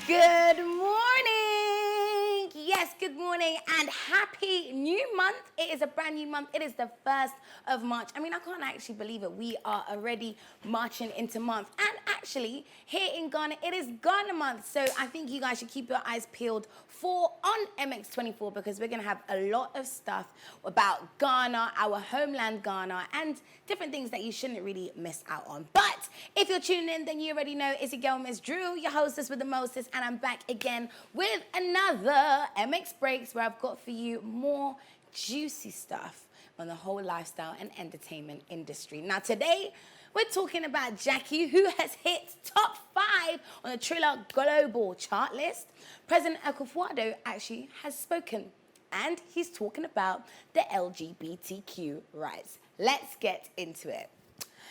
Good morning. Yes, good morning and happy new month. It is a brand new month. It is the 1st of March. I mean, I can't actually believe it. We are already marching into month. And actually, here in Ghana, it is Ghana month. So I think you guys should keep your eyes peeled for on MX24 because we're going to have a lot of stuff about Ghana, our homeland Ghana, and different things that you shouldn't really miss out on. But if you're tuning in, then you already know it's your girl, Miss Drew, your hostess with the mostest, and I'm back again with another MX Breaks where I've got for you more juicy stuff on the whole lifestyle and entertainment industry. Now today, we're talking about Gyakie, who has hit top 5 on the Triller Global Chart list. President Akufo-Addo actually has spoken, and he's talking about the LGBTQ rights. Let's get into it.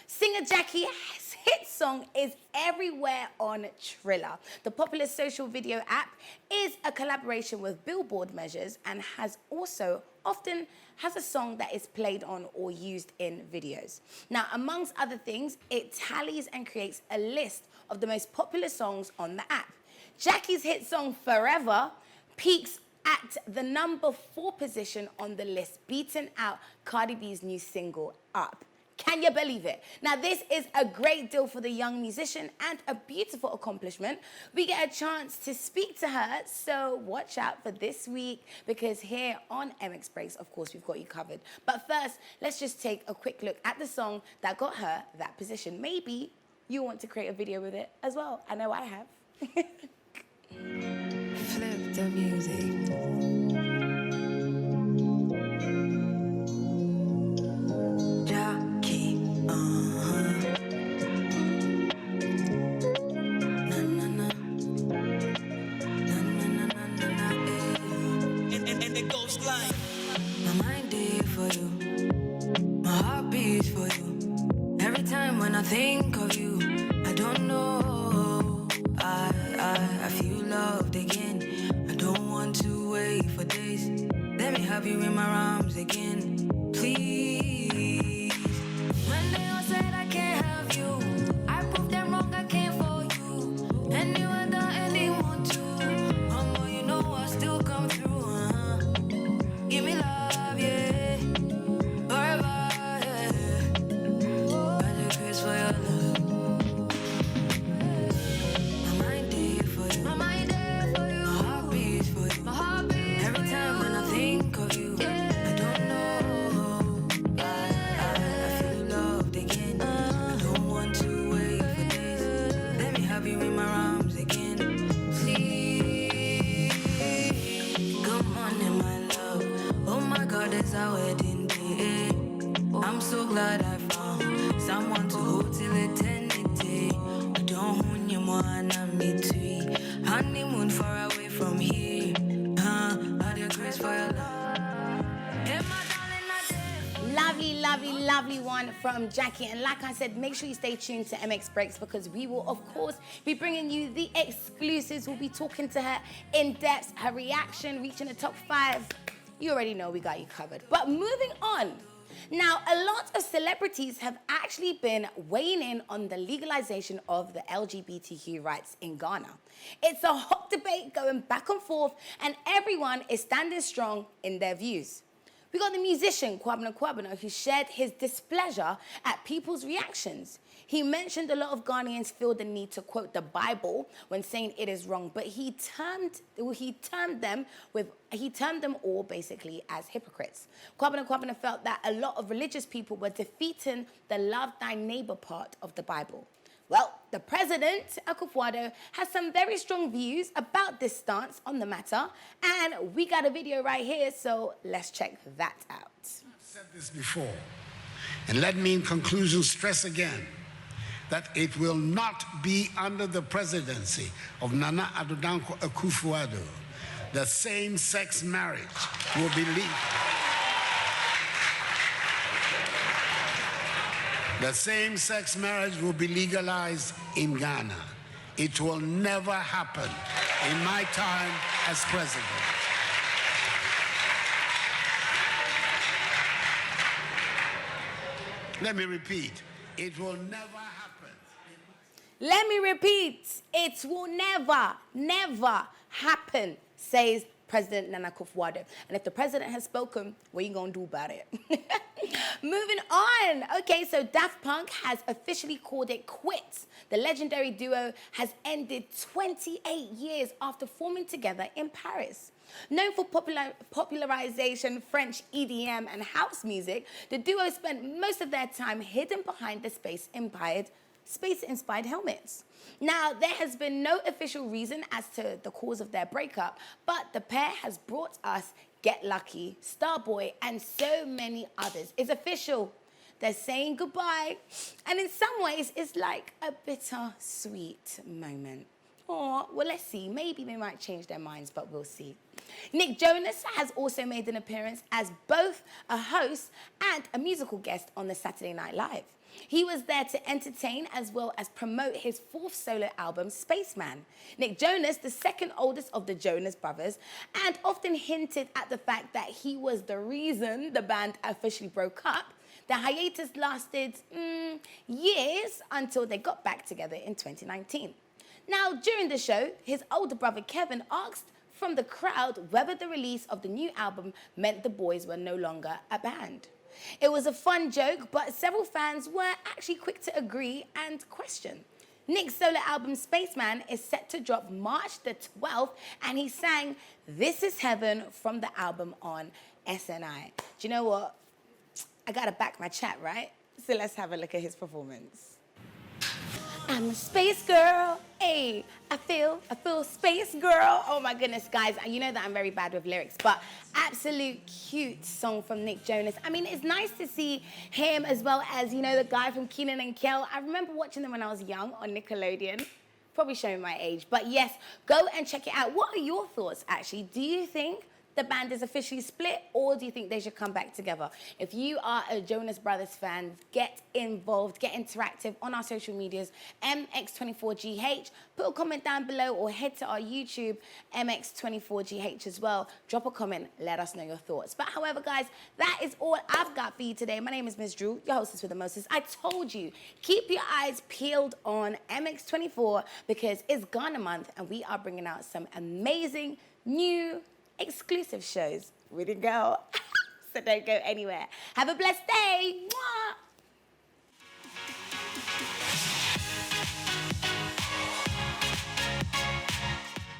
Singer Gyakie's hit song is everywhere on Triller. The popular social video app is a collaboration with Billboard Measures and often has a song that is played on or used in videos. Now, amongst other things, it tallies and creates a list of the most popular songs on the app. Gyakie's hit song Forever peaks at the number 4 position on the list, beating out Cardi B's new single, Up. Can you believe it? Now, this is a great deal for the young musician and a beautiful accomplishment. We get a chance to speak to her, so watch out for this week because here on MX Breaks, of course, we've got you covered. But first, let's just take a quick look at the song that got her that position. Maybe you want to create a video with it as well. I know I have. Flip the music. My mind there for you, my heart beats for you. Every time when I think of you, I don't know. I feel loved again. I don't want to wait for days. Let me have you in my arms again, please. When they all said I can't have you, I proved them wrong. I can't for you. Anyone that anyone to. Mama, you know I still come through. Give me love, yeah. Forever, yeah. Got your grace for your love. My mind there for you. My mind there for you. My heart beats for you. My heart beats every time when I think of you. Yeah. I don't know. I feel loved again. I don't want to wait for days. Let me have you in my arms again, please. Good morning, my love. Oh my God, it's our wedding day. I'm so glad I found someone to hold till eternity. I don't want you more than me too. Honeymoon far away from here. Had your grace for your love. Hey, my darling, I did. Lovely, lovely, lovely one from Gyakie. And like I said, make sure you stay tuned to MX Breaks because we will, of course, be bringing you the exclusives. We'll be talking to her in depth, her reaction, reaching the top 5. You already know we got you covered. But moving on. Now, a lot of celebrities have actually been weighing in on the legalization of the LGBTQ rights in Ghana. It's a hot debate going back and forth, and everyone is standing strong in their views. We got the musician Kwabena who shared his displeasure at people's reactions. He mentioned a lot of Ghanaians feel the need to quote the Bible when saying it is wrong, but he termed them all basically as hypocrites. Kwabena felt that a lot of religious people were defeating the love thy neighbor part of the Bible. Well, the president, Akufo-Addo, has some very strong views about this stance on the matter, and we got a video right here, so let's check that out. I've said this before, and let me in conclusion stress again that it will not be under the presidency of Nana Addo Akufo-Addo that same-sex marriage will be legal. The same-sex marriage will be legalized in Ghana. It will never happen in my time as president. Let me repeat, it will never happen. Let me repeat, it will never happen, says President Nana Akufo-Addo. And if the president has spoken, what are you going to do about it? Moving on. Okay, so Daft Punk has officially called it quits. The legendary duo has ended 28 years after forming together in Paris. Known for popularization French EDM and house music, the duo spent most of their time hidden behind the space-inspired helmets. Now, there has been no official reason as to the cause of their breakup, but the pair has brought us Get Lucky, Starboy, and so many others. It's official. They're saying goodbye, and in some ways, it's like a bittersweet moment. Oh, well, let's see. Maybe they might change their minds, but we'll see. Nick Jonas has also made an appearance as both a host and a musical guest on the Saturday Night Live. He was there to entertain as well as promote his fourth solo album, Spaceman. Nick Jonas, the second oldest of the Jonas brothers, and often hinted at the fact that he was the reason the band officially broke up. The hiatus lasted years until they got back together in 2019. Now, during the show, his older brother Kevin asked from the crowd whether the release of the new album meant the boys were no longer a band. It was a fun joke, but several fans were actually quick to agree and question. Nick's solo album Spaceman is set to drop March the 12th, and he sang This Is Heaven from the album on SNI. Do you know what? I gotta back my chat, right? So let's have a look at his performance. I'm a space girl, hey, I feel space girl. Oh my goodness, guys, you know that I'm very bad with lyrics, but absolute cute song from Nick Jonas. I mean, it's nice to see him as well as, you know, the guy from Kenan and Kel. I remember watching them when I was young on Nickelodeon. Probably showing my age, but yes, go and check it out. What are your thoughts, actually? Do you think the band is officially split, or do you think they should come back together? If you are a Jonas Brothers fan, get involved, get interactive on our social medias, MX24GH. Put a comment down below or head to our YouTube, MX24GH as well. Drop a comment, let us know your thoughts. But however, guys, that is all I've got for you today. My name is Ms. Drew, your hostess with the mostest. I told you, keep your eyes peeled on MX24 because it's Ghana month and we are bringing out some amazing new exclusive shows with a girl. So don't go anywhere. Have a blessed day. Mwah!